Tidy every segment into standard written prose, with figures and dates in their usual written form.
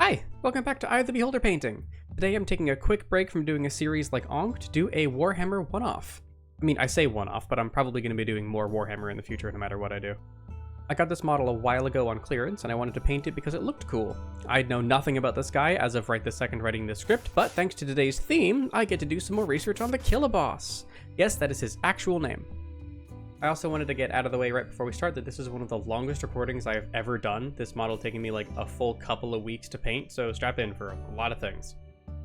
Hi, welcome back to Eye of the Beholder painting. Today I'm taking a quick break from doing a series like Ankh to do a Warhammer one-off. I mean, I say one-off, but I'm probably going to be doing more Warhammer in the future no matter what I do. I got this model a while ago on clearance, and I wanted to paint it because it looked cool. I'd know nothing about this guy as of right this second writing this script, but thanks to today's theme, I get to do some more research on the Killaboss. Yes, that is his actual name. I also wanted to get out of the way right before we start that this is one of the longest recordings I've ever done, this model taking me like a full couple of weeks to paint, so strap in for a lot of things.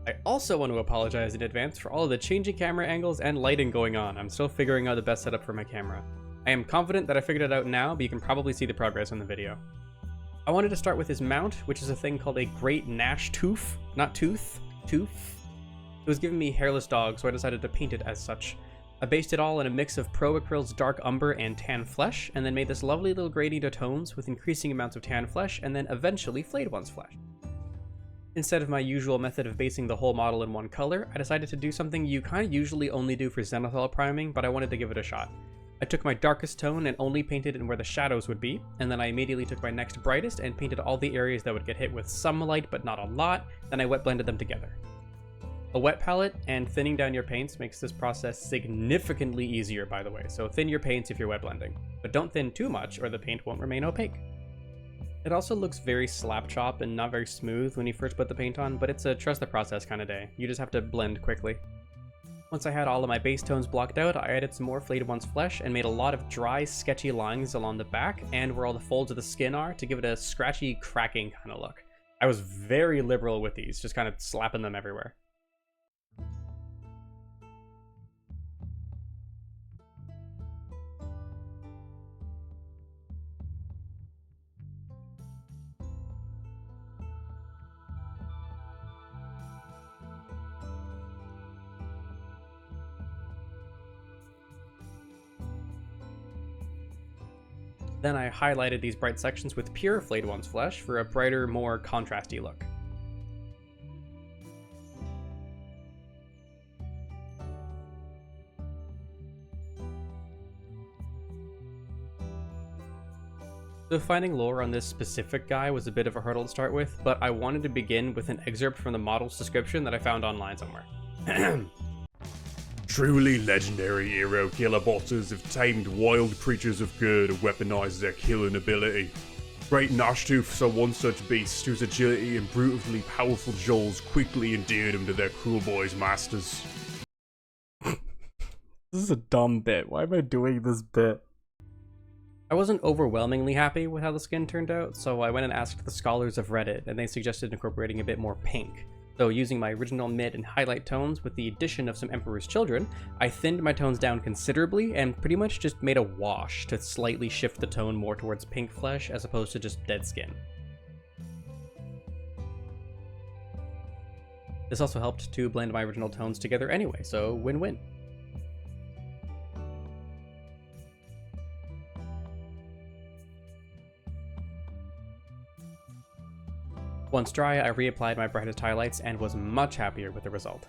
I also want to apologize in advance for all of the changing camera angles and lighting going on. I'm still figuring out the best setup for my camera. I am confident that I figured it out now, but you can probably see the progress in the video. I wanted to start with his mount, which is a thing called a Great-Gnashtoof, not tooth, tooth. It was giving me hairless dog, so I decided to paint it as such. I based it all in a mix of Pro Acryl's dark umber and tan flesh, and then made this lovely little gradient of tones with increasing amounts of tan flesh, and then eventually flayed one's flesh. Instead of my usual method of basing the whole model in one color, I decided to do something you kind of usually only do for zenithal priming, but I wanted to give it a shot. I took my darkest tone and only painted in where the shadows would be, and then I immediately took my next brightest and painted all the areas that would get hit with some light but not a lot, then I wet blended them together. A wet palette and thinning down your paints makes this process significantly easier, by the way, so thin your paints if you're wet blending, but don't thin too much or the paint won't remain opaque. It also looks very slap chop and not very smooth when you first put the paint on, but it's a trust the process kind of day. You just have to blend quickly. Once I had all of my base tones blocked out, I added some more flayed one's flesh and made a lot of dry, sketchy lines along the back and where all the folds of the skin are to give it a scratchy, cracking kind of look. I was very liberal with these, just kind of slapping them everywhere. Then I highlighted these bright sections with pure flayed one's flesh for a brighter, more contrasty look. So finding lore on this specific guy was a bit of a hurdle to start with, but I wanted to begin with an excerpt from the model's description that I found online somewhere. Truly legendary hero Killabosses have tamed wild creatures of good and weaponized their killing ability. Great-Gnashtoofs are one such beast whose agility and brutally powerful jaws quickly endeared them to their cruel boys' masters. This is a dumb bit. Why am I doing this bit? I wasn't overwhelmingly happy with how the skin turned out, so I went and asked the scholars of Reddit, and they suggested incorporating a bit more pink. So using my original mid and highlight tones with the addition of some Emperor's Children, I thinned my tones down considerably and pretty much just made a wash to slightly shift the tone more towards pink flesh as opposed to just dead skin. This also helped to blend my original tones together anyway, so win-win. Once dry, I reapplied my brightest highlights and was much happier with the result.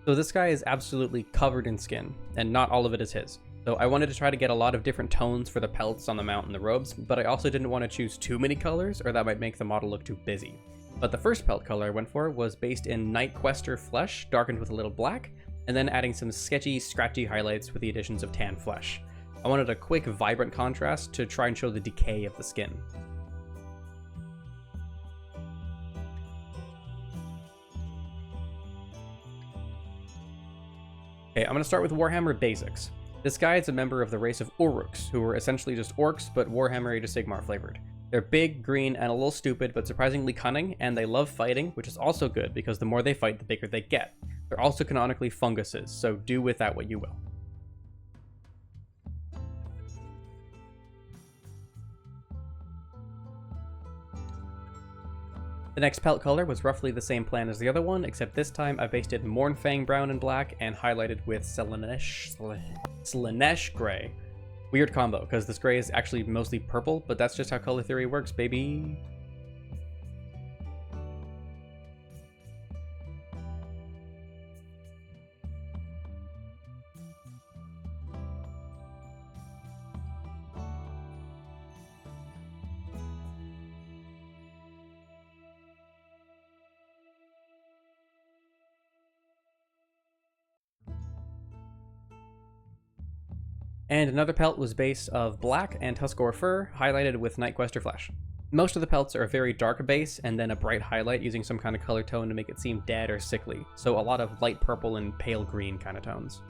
So this guy is absolutely covered in skin, and not all of it is his. So I wanted to try to get a lot of different tones for the pelts on the mount and the robes, but I also didn't want to choose too many colors or that might make the model look too busy. But the first pelt color I went for was based in Night Quester flesh, darkened with a little black, and then adding some sketchy, scratchy highlights with the additions of tan flesh. I wanted a quick, vibrant contrast to try and show the decay of the skin. Okay, I'm going to start with Warhammer basics. This guy is a member of the race of Uruks, who were essentially just orcs, but Warhammer Age of Sigmar flavored. They're big, green, and a little stupid, but surprisingly cunning, and they love fighting, which is also good, because the more they fight, the bigger they get. They're also canonically funguses, so do with that what you will. The next pelt color was roughly the same plan as the other one, except this time I based it Mournfang brown and black and highlighted with Slaanesh gray. Weird combo, because this gray is actually mostly purple, but that's just how color theory works, baby. And another pelt was base of black and Tuskor fur, highlighted with Nightquester flesh. Most of the pelts are a very dark base and then a bright highlight using some kind of color tone to make it seem dead or sickly, so a lot of light purple and pale green kind of tones.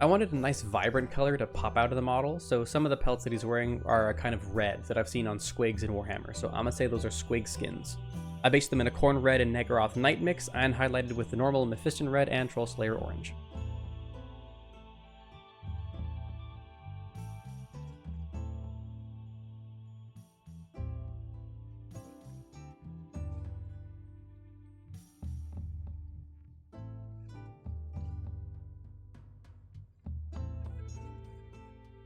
I wanted a nice vibrant color to pop out of the model, so some of the pelts that he's wearing are a kind of red that I've seen on squigs in Warhammer, so I'm gonna say those are squig skins. I based them in a Khorne red and Naggaroth night mix and highlighted with the normal Mephiston red and Trollslayer orange.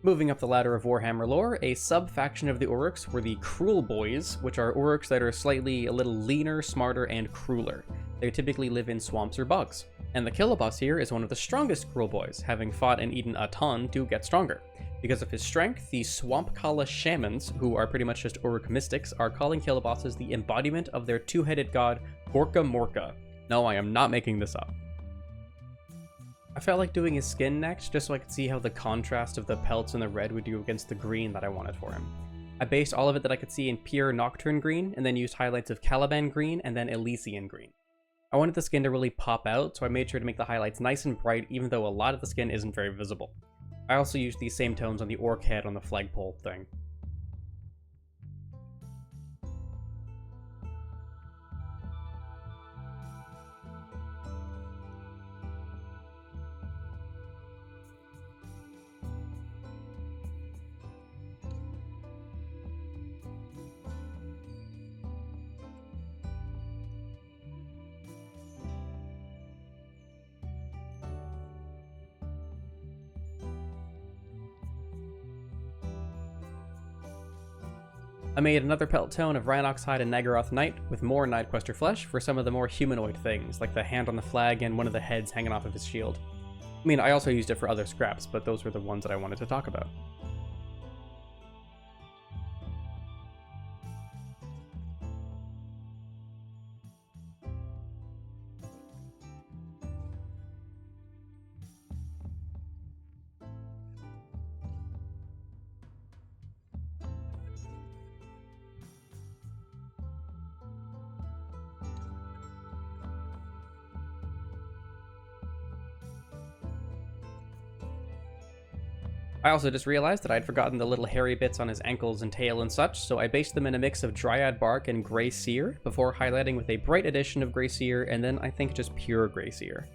Moving up the ladder of Warhammer lore, a sub-faction of the Uruks were the Cruel Boys, which are Uruks that are slightly a little leaner, smarter, and crueler. They typically live in swamps or bogs. And the Killaboss here is one of the strongest Cruel Boys, having fought and eaten a ton to get stronger. Because of his strength, the Swamp Kala Shamans, who are pretty much just Uruk mystics, are calling Killabosses the embodiment of their two-headed god, Gorka Morka. No, I am not making this up. I felt like doing his skin next, just so I could see how the contrast of the pelts and the red would do against the green that I wanted for him. I based all of it that I could see in pure Nocturne green, and then used highlights of Caliban green and then Elysian green. I wanted the skin to really pop out, so I made sure to make the highlights nice and bright, even though a lot of the skin isn't very visible. I also used these same tones on the orc head on the flagpole thing. I made another pelt tone of Rhinox hide and Naggaroth night with more Nightquester flesh for some of the more humanoid things, like the hand on the flag and one of the heads hanging off of his shield. I mean, I also used it for other scraps, but those were the ones that I wanted to talk about. I also just realized that I'd forgotten the little hairy bits on his ankles and tail and such, so I based them in a mix of Dryad Bark and Grey Seer, before highlighting with a bright addition of Grey Seer, and then I think just pure Grey Seer.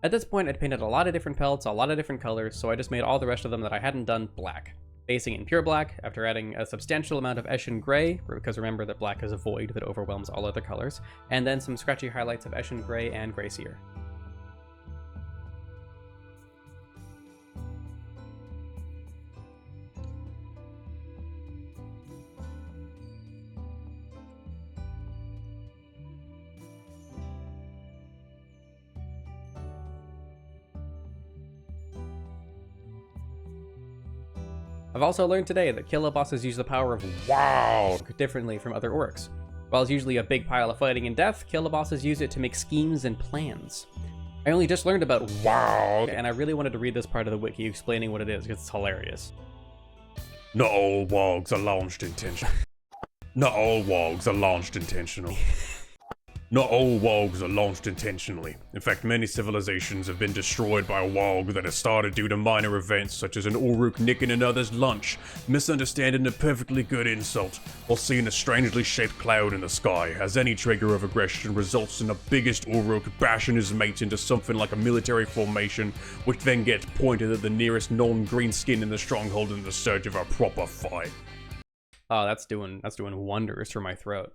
At this point, I'd painted a lot of different pelts, a lot of different colors, so I just made all the rest of them that I hadn't done black. Basing in pure black, after adding a substantial amount of Eshin Grey, because remember that black is a void that overwhelms all other colors, and then some scratchy highlights of Eshin Grey and Grey Seer. I've also learned today that Killabosses use the power of wow differently from other orcs. While it's usually a big pile of fighting and death, Killabosses use it to make schemes and plans. I only just learned about WoW, and I really wanted to read this part of the wiki explaining what it is, because it's hilarious. Not all wargs are launched intentional. Not all wargs are launched intentional. Not all wargs are launched intentionally. In fact, many civilizations have been destroyed by a warg that has started due to minor events such as an Uruk nicking another's lunch, misunderstanding a perfectly good insult, or seeing a strangely shaped cloud in the sky, as any trigger of aggression results in the biggest Uruk bashing his mate into something like a military formation, which then gets pointed at the nearest non-green skin in the stronghold in the search of a proper fight. Oh, that's doing wonders for my throat.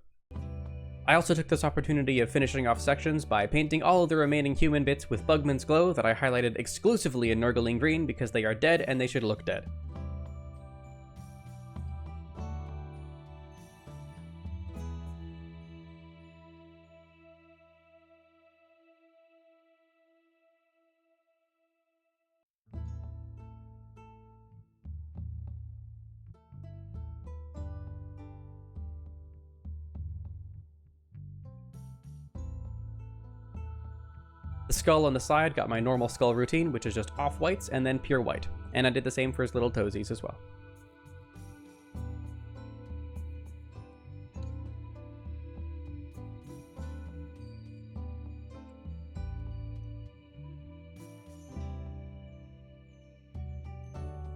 I also took this opportunity of finishing off sections by painting all of the remaining human bits with Bugman's Glow that I highlighted exclusively in Nurgling Green because they are dead and they should look dead. The skull on the side got my normal skull routine, which is just off-whites and then pure white. And I did the same for his little toesies as well.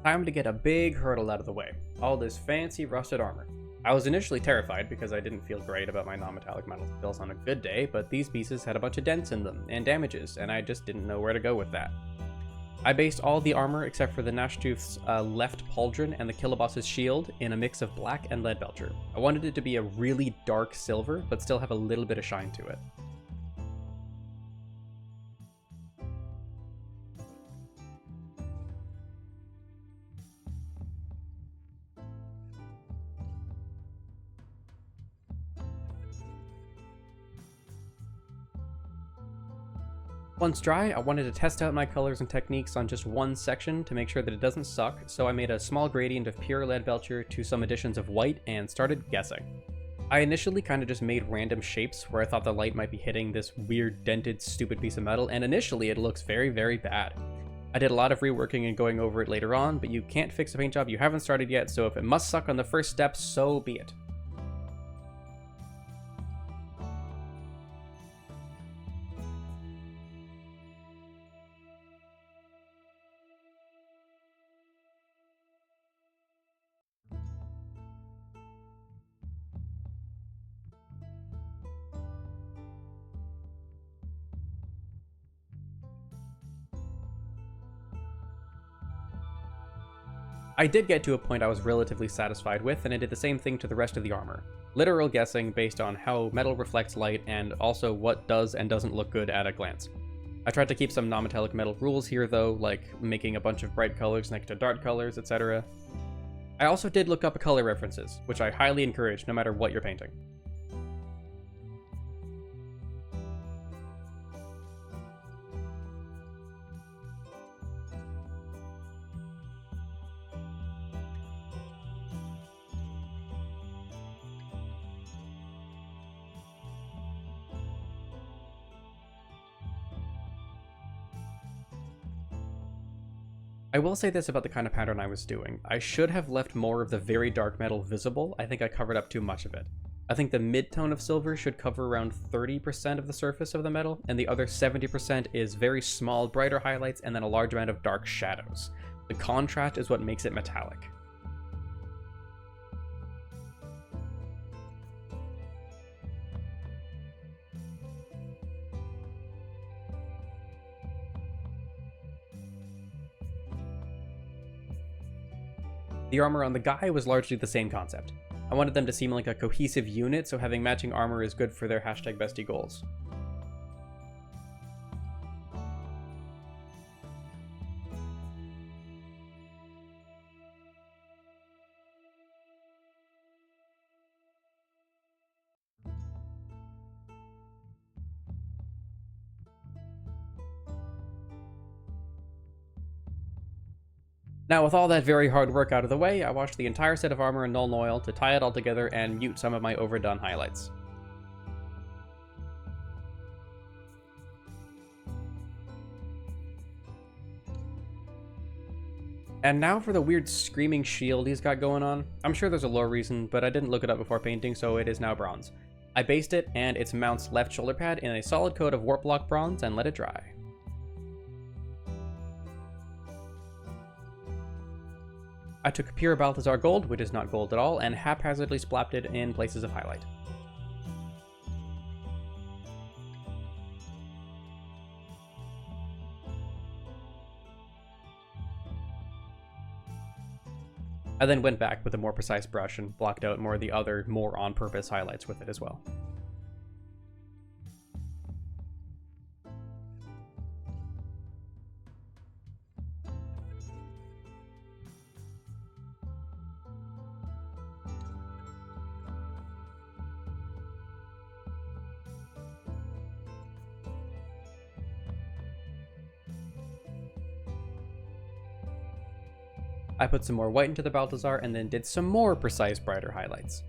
Time to get a big hurdle out of the way. All this fancy rusted armor. I was initially terrified because I didn't feel great about my non-metallic metal skills on a good day, but these pieces had a bunch of dents in them, and damages, and I just didn't know where to go with that. I based all the armor except for the Gnashtoof's left pauldron and the Killaboss's shield in a mix of black and lead belcher. I wanted it to be a really dark silver, but still have a little bit of shine to it. Once dry, I wanted to test out my colors and techniques on just one section to make sure that it doesn't suck, so I made a small gradient of pure lead belcher to some additions of white and started guessing. I initially kind of just made random shapes where I thought the light might be hitting this weird dented stupid piece of metal, and initially it looks very, very bad. I did a lot of reworking and going over it later on, but you can't fix a paint job you haven't started yet, so if it must suck on the first step, so be it. I did get to a point I was relatively satisfied with, and I did the same thing to the rest of the armor. Literal guessing based on how metal reflects light and also what does and doesn't look good at a glance. I tried to keep some non-metallic metal rules here though, like making a bunch of bright colors next to dark colors, etc. I also did look up color references, which I highly encourage no matter what you're painting. I will say this about the kind of pattern I was doing. I should have left more of the very dark metal visible. I think I covered up too much of it. I think the mid-tone of silver should cover around 30% of the surface of the metal, and the other 70% is very small, brighter highlights and then a large amount of dark shadows. The contrast is what makes it metallic. The armor on the guy was largely the same concept. I wanted them to seem like a cohesive unit, so having matching armor is good for their #bestie goals. Now with all that very hard work out of the way, I washed the entire set of armor in Nuln Oil to tie it all together and mute some of my overdone highlights. And now for the weird screaming shield he's got going on. I'm sure there's a lore reason, but I didn't look it up before painting, so it is now bronze. I based it and its mount's left shoulder pad in a solid coat of warp block bronze and let it dry. I took pure Balthazar gold, which is not gold at all, and haphazardly splapped it in places of highlight. I then went back with a more precise brush and blocked out more of the other, more on-purpose highlights with it as well. I put some more white into the Balthazar and then did some more precise, brighter highlights.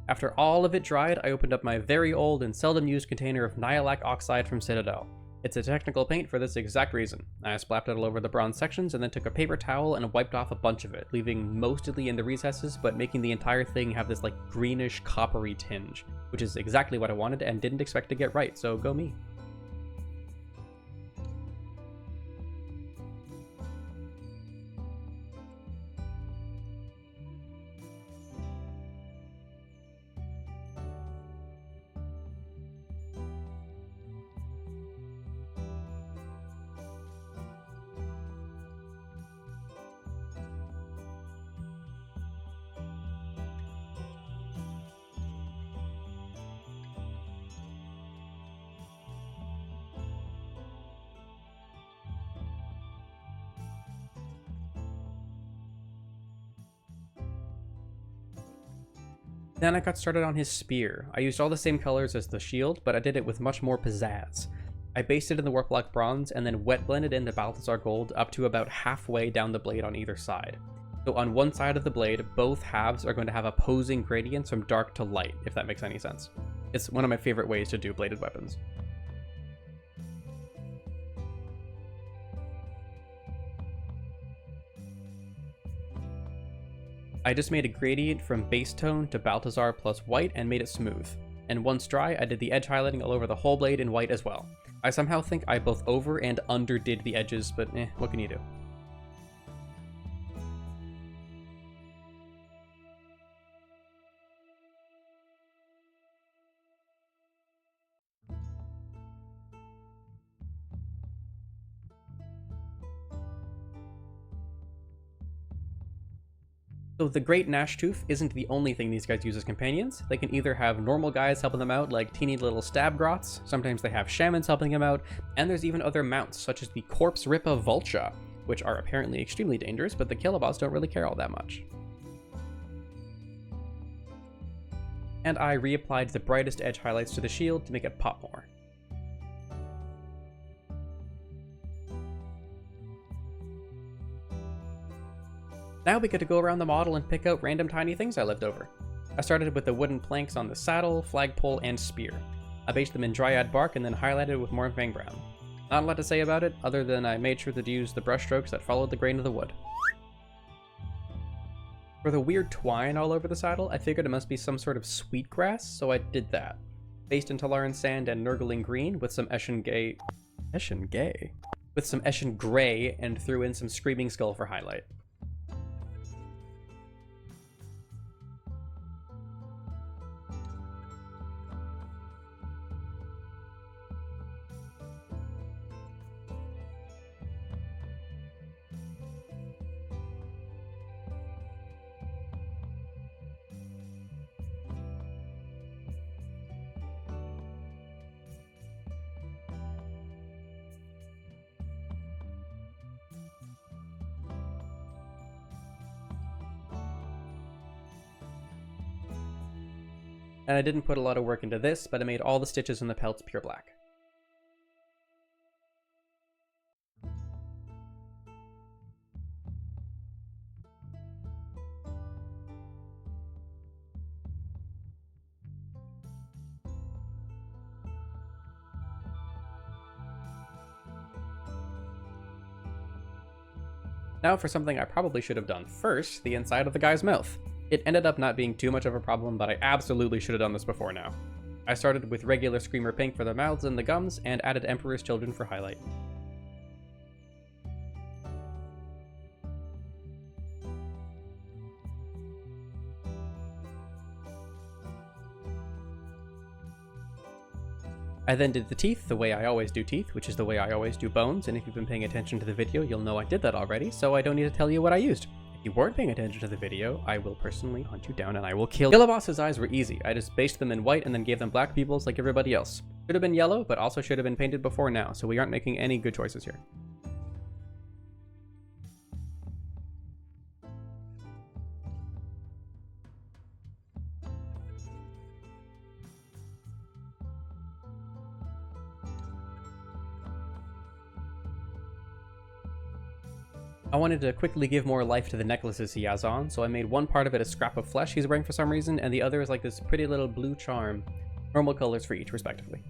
After all of it dried, I opened up my very old and seldom used container of Nihilak Oxide from Citadel. It's a technical paint for this exact reason. I splapped it all over the bronze sections and then took a paper towel and wiped off a bunch of it, leaving mostly in the recesses, but making the entire thing have this like greenish coppery tinge, which is exactly what I wanted and didn't expect to get right, so go me. Then I got started on his spear. I used all the same colors as the shield, but I did it with much more pizzazz. I based it in the warp block bronze and then wet blended in the Balthazar gold up to about halfway down the blade on either side. So on one side of the blade, both halves are going to have opposing gradients from dark to light, if that makes any sense. It's one of my favorite ways to do bladed weapons. I just made a gradient from base tone to Balthazar plus white and made it smooth. And once dry, I did the edge highlighting all over the whole blade in white as well. I somehow think I both over and underdid the edges, but what can you do? So the Great-Gnashtoof isn't the only thing these guys use as companions. They can either have normal guys helping them out like teeny little stab grots, sometimes they have shamans helping them out, and there's even other mounts such as the Corpse Ripa Vulture, which are apparently extremely dangerous, but the Killaboss don't really care all that much. And I reapplied the brightest edge highlights to the shield to make it pop more. Now we get to go around the model and pick out random tiny things I left over. I started with the wooden planks on the saddle, flagpole, and spear. I based them in dryad bark and then highlighted with Mornfang brown. Not a lot to say about it, other than I made sure to use the brush strokes that followed the grain of the wood. For the weird twine all over the saddle, I figured it must be some sort of sweetgrass, so I did that. Based in Talaran sand and Nurgling green with some Eshin Grey and threw in some Screaming Skull for highlight. And I didn't put a lot of work into this, but I made all the stitches in the pelts pure black. Now for something I probably should have done first, the inside of the guy's mouth. It ended up not being too much of a problem, but I absolutely should have done this before now. I started with regular Screamer Pink for the mouths and the gums, and added Emperor's Children for highlight. I then did the teeth the way I always do teeth, which is the way I always do bones, and if you've been paying attention to the video, you'll know I did that already, so I don't need to tell you what I used. If you weren't paying attention to the video, I will personally hunt you down and I will kill you. Killaboss's eyes were easy. I just based them in white and then gave them black pupils like everybody else. Should have been yellow, but also should have been painted before now, so we aren't making any good choices here. I wanted to quickly give more life to the necklaces he has on, so I made one part of it a scrap of flesh he's wearing for some reason, and the other is like this pretty little blue charm. Normal colors for each, respectively.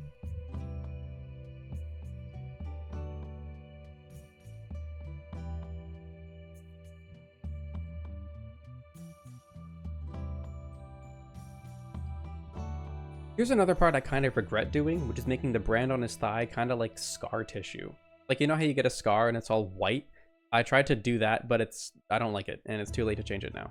Here's another part I kind of regret doing, which is making the brand on his thigh kind of like scar tissue. Like, you know how you get a scar and it's all white? I tried to do that, but I don't like it, and it's too late to change it now.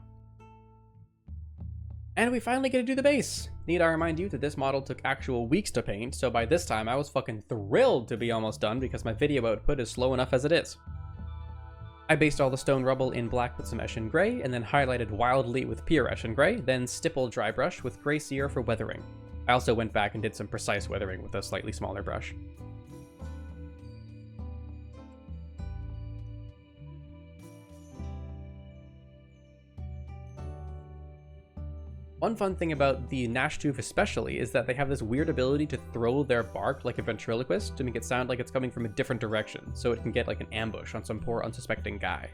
And we finally get to do the base! Need I remind you that this model took actual weeks to paint, so by this time I was fucking thrilled to be almost done because my video output is slow enough as it is. I based all the stone rubble in black with some Eshin Gray, and then highlighted wildly with pure Eshin Gray, then stippled dry brush with Gray Seer for weathering. I also went back and did some precise weathering with a slightly smaller brush. One fun thing about the Gnashtoof especially is that they have this weird ability to throw their bark like a ventriloquist to make it sound like it's coming from a different direction, so it can get like an ambush on some poor unsuspecting guy.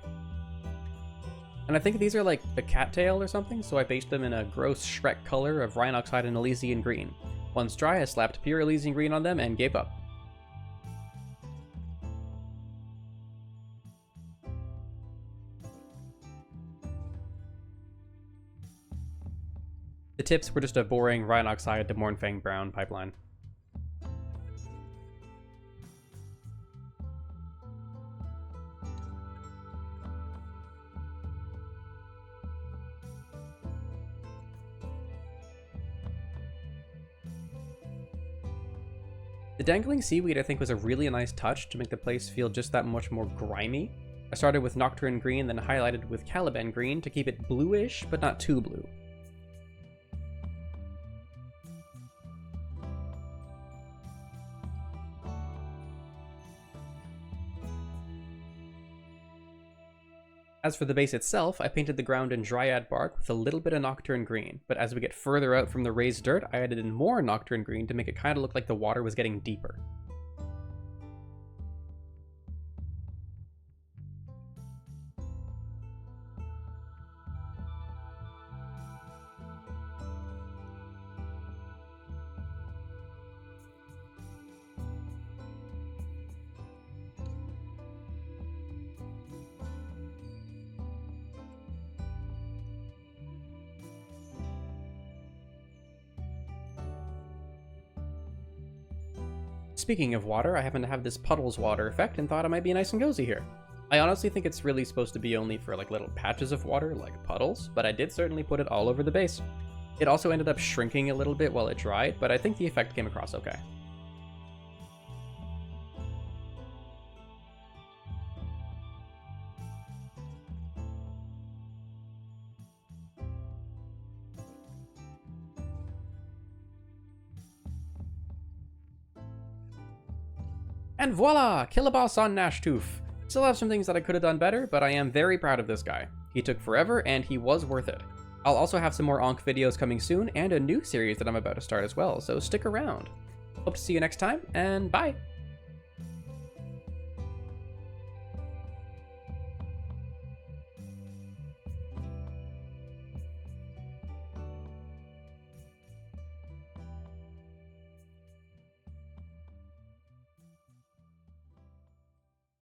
And I think these are like a cattail or something, so I based them in a gross Shrek color of Rhinoxide and Elysian Green. Once dry, I slapped pure Elysian Green on them and gave up. The tips were just a boring Rhinoxide to Mornfang Brown pipeline. The dangling seaweed I think was a really nice touch to make the place feel just that much more grimy. I started with Nocturne Green, then highlighted with Caliban Green to keep it bluish, but not too blue. As for the base itself, I painted the ground in Dryad bark with a little bit of Nocturne Green, but as we get further out from the raised dirt, I added in more Nocturne Green to make it kind of look like the water was getting deeper. Speaking of water, I happen to have this puddles water effect and thought it might be nice and cozy here. I honestly think it's really supposed to be only for like little patches of water, like puddles, but I did certainly put it all over the base. It also ended up shrinking a little bit while it dried, but I think the effect came across okay. And voila! Killaboss on Gnashtoof! Still have some things that I could have done better, but I am very proud of this guy. He took forever, and he was worth it. I'll also have some more Ankh videos coming soon, and a new series that I'm about to start as well, so stick around. Hope to see you next time, and bye!